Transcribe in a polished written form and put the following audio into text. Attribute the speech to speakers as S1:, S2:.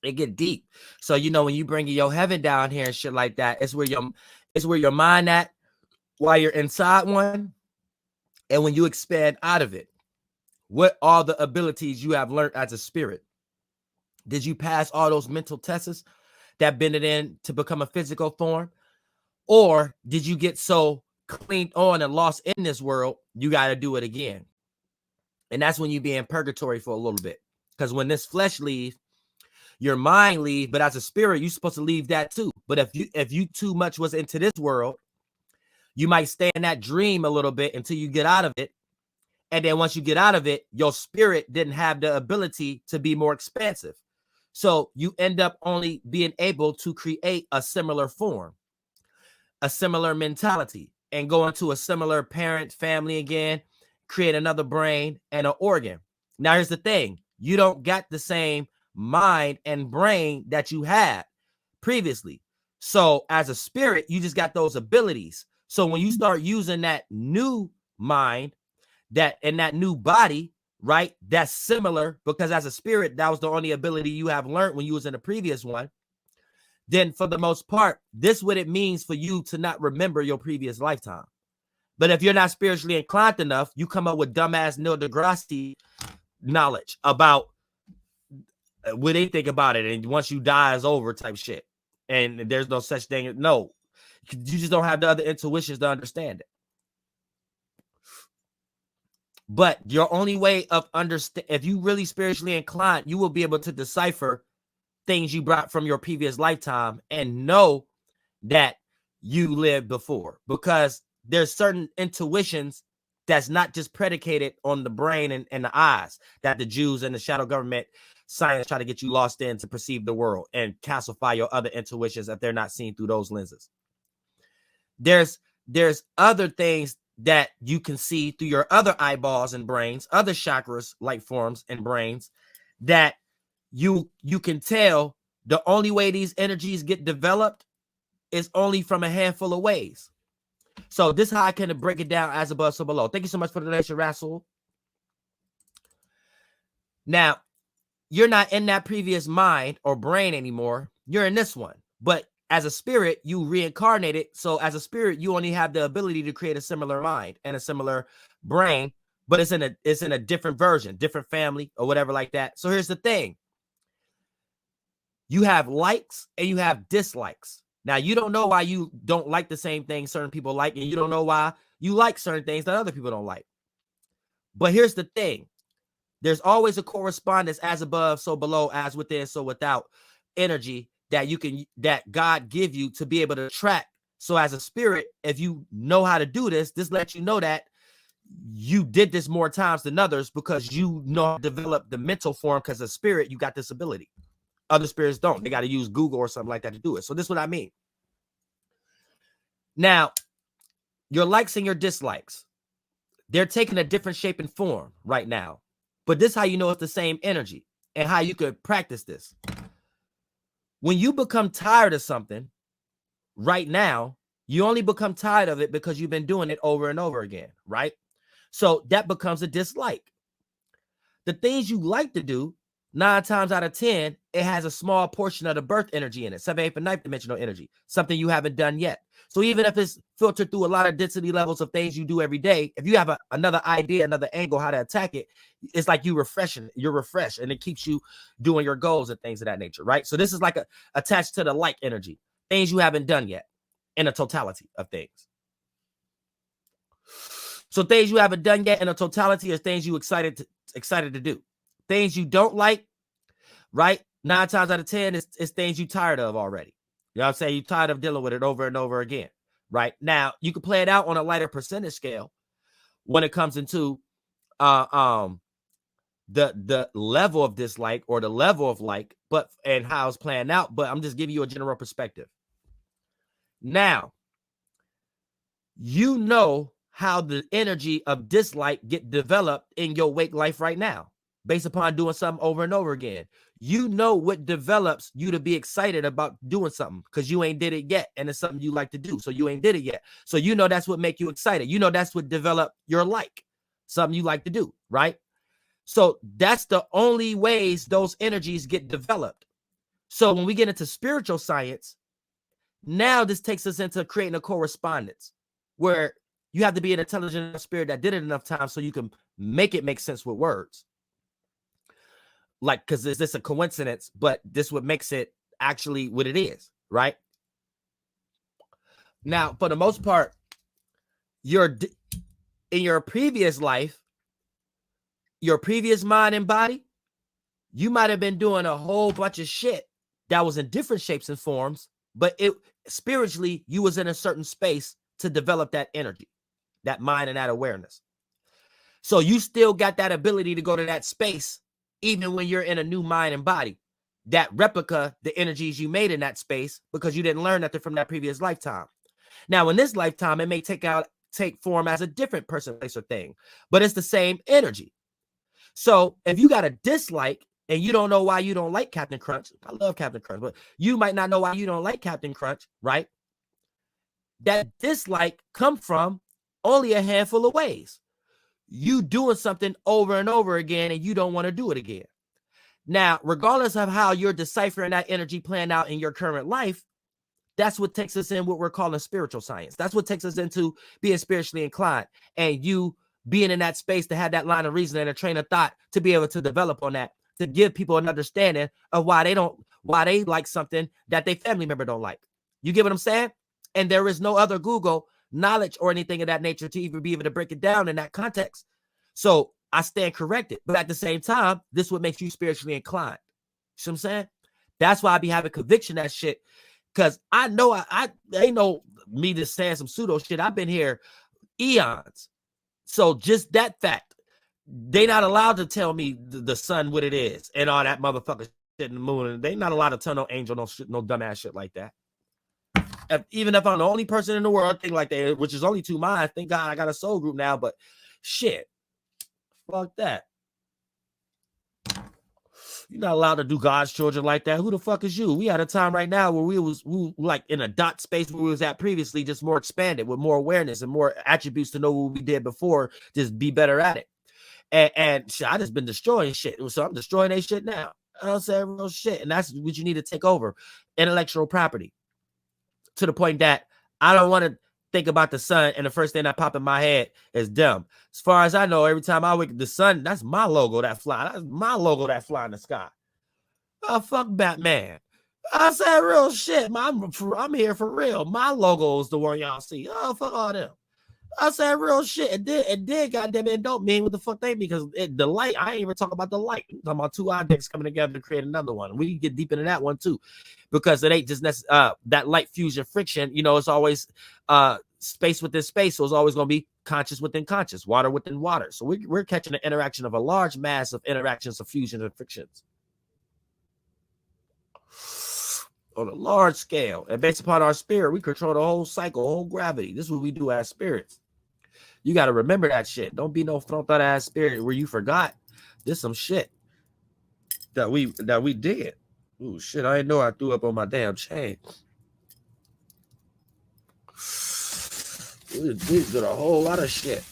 S1: It get deep. So, you know, when you bring your heaven down here and shit like that, it's where your mind at while you're inside one. And when you expand out of it, what are the abilities you have learned as a spirit? Did you pass all those mental tests that bend it in to become a physical form? Or did you get so cleaned on and lost in this world, you got to do it again? And that's when you be in purgatory for a little bit. Because when this flesh leaves, your mind leaves, but as a spirit, you're supposed to leave that too. But if you too much was into this world, you might stay in that dream a little bit until you get out of it. And then once you get out of it, your spirit didn't have the ability to be more expansive. So you end up only being able to create a similar form, a similar mentality, and go into a similar parent family again, create another brain and an organ. Now, here's the thing. You don't got the same mind and brain that you had previously. So as a spirit, you just got those abilities. So when you start using that new mind, that in that new body, right, that's similar, because as a spirit, that was the only ability you have learned when you was in the previous one. Then for the most part, this is what it means for you to not remember your previous lifetime. But if you're not spiritually inclined enough, you come up with dumbass Neil deGrasse knowledge about what they think about it, and once you die is over type shit. And there's no such thing. No, you just don't have the other intuitions to understand it. But your only way of understand, if you really spiritually inclined, you will be able to decipher things you brought from your previous lifetime and know that you lived before, because there's certain intuitions that's not just predicated on the brain and the eyes that the Jews and the shadow government science try to get you lost in to perceive the world and calcify your other intuitions if they're not seen through those lenses. There's other things that you can see through your other eyeballs and brains, other chakras, light forms and brains, that you can tell the only way these energies get developed is only from a handful of ways. So this is how I can break it down as above, so below. Thank you so much for the donation, Rasul. Now, you're not in that previous mind or brain anymore. You're in this one. But as a spirit, you reincarnated. So as a spirit, you only have the ability to create a similar mind and a similar brain, but it's in a different version, different family or whatever like that. So here's the thing. You have likes and you have dislikes. Now, you don't know why you don't like the same things certain people like, and you don't know why you like certain things that other people don't like. But here's the thing. There's always a correspondence as above, so below, as within, so without energy that God give you to be able to track. So as a spirit, if you know how to do this, this lets you know that you did this more times than others, because you know how to develop the mental form, because as a spirit, you got this ability. Other spirits don't. They got to use Google or something like that to do it. So this is what I mean. Now, your likes and your dislikes, they're taking a different shape and form right now. But this is how you know it's the same energy and how you could practice this. When you become tired of something right now, you only become tired of it because you've been doing it over and over again, right? So that becomes a dislike. The things you like to do, 9 times out of 10, it has a small portion of the birth energy in it, 7th, 8th, and 9th dimensional energy, something you haven't done yet. So even if it's filtered through a lot of density levels of things you do every day, if you have another idea, another angle how to attack it, it's like you're refreshed, and it keeps you doing your goals and things of that nature, right? So this is like attached to the like energy, things you haven't done yet in a totality of things. So things you haven't done yet in a totality is things you excited to do. Things you don't like, right? 9 times out of 10 is things you're tired of already. You know what I'm saying? You're tired of dealing with it over and over again, right? Now, you can play it out on a lighter percentage scale when it comes into the level of dislike or the level of like, but and how it's playing out. But I'm just giving you a general perspective. Now, you know how the energy of dislike get developed in your wake life right now, based upon doing something over and over again. You know what develops you to be excited about doing something, because you ain't did it yet, and it's something you like to do, so you ain't did it yet. So you know that's what make you excited. You know that's what develop your like, something you like to do, right? So that's the only ways those energies get developed. So when we get into spiritual science, now this takes us into creating a correspondence where you have to be an intelligent spirit that did it enough times so you can make it make sense with words. Like, because is this a coincidence? But this what makes it actually what it is, right? Now, for the most part, in your previous life, your previous mind and body, you might have been doing a whole bunch of shit that was in different shapes and forms, but it spiritually, you was in a certain space to develop that energy, that mind and that awareness. So you still got that ability to go to that space, even when you're in a new mind and body, that replica the energies you made in that space because you didn't learn nothing from that previous lifetime. Now, in this lifetime, it may take form as a different person, place, or thing, but it's the same energy. So if you got a dislike and you don't know why you don't like Captain Crunch, I love Captain Crunch, but you might not know why you don't like Captain Crunch, right? That dislike come from only a handful of ways. You doing something over and over again and you don't want to do it again. Now, regardless of how you're deciphering that energy playing out in your current life, that's what takes us in what we're calling spiritual science. That's what takes us into being spiritually inclined and you being in that space to have that line of reasoning and a train of thought to be able to develop on that, to give people an understanding of why they like something that their family member don't like. You get what I'm saying? And there is no other Google knowledge or anything of that nature to even be able to break it down in that context. So I stand corrected. But at the same time, this is what makes you spiritually inclined. See what I'm saying? That's why I be having conviction that shit. Because I know I ain't no me just saying some pseudo shit. I've been here eons. So just that fact, they not allowed to tell me the sun what it is and all that motherfucker shit in the moon. And they not allowed to tell no angel no shit, no dumbass shit like that. Even if I'm the only person in the world think like that, which is only 2 minds. Thank God I got a soul group now, but shit. Fuck that. You're not allowed to do God's children like that. Who the fuck is you? We had a time right now where we like in a dot space where we was at previously, just more expanded with more awareness and more attributes to know what we did before, just be better at it. And shit, I just been destroying shit. So I'm destroying that shit now. I don't say real shit. And that's what you need to take over. Intellectual property. To the point that I don't want to think about the sun and the first thing that pop in my head is them. As far as I know, every time I wake up, the sun, that's my logo that fly. That's my logo that fly in the sky. Oh, fuck Batman. I said real shit. I'm here for real. My logo is the one y'all see. Oh, fuck all them. I said real shit. It did, goddamn it, don't mean what the fuck they mean, because the light, I ain't even talking about the light. I'm talking about 2 objects coming together to create another one. We can get deep into that one too, because it ain't just that light fusion friction. You know, it's always space within space, so it's always going to be conscious within conscious, water within water. So we're catching the interaction of a large mass of interactions of fusions and frictions on a large scale, and based upon our spirit, we control the whole cycle, whole gravity. This is what we do as spirits. You got to remember that shit. Don't be no thrown that ass spirit where you forgot. There's some shit that we did. Ooh, shit, I didn't know I threw up on my damn chain. We did a whole lot of shit.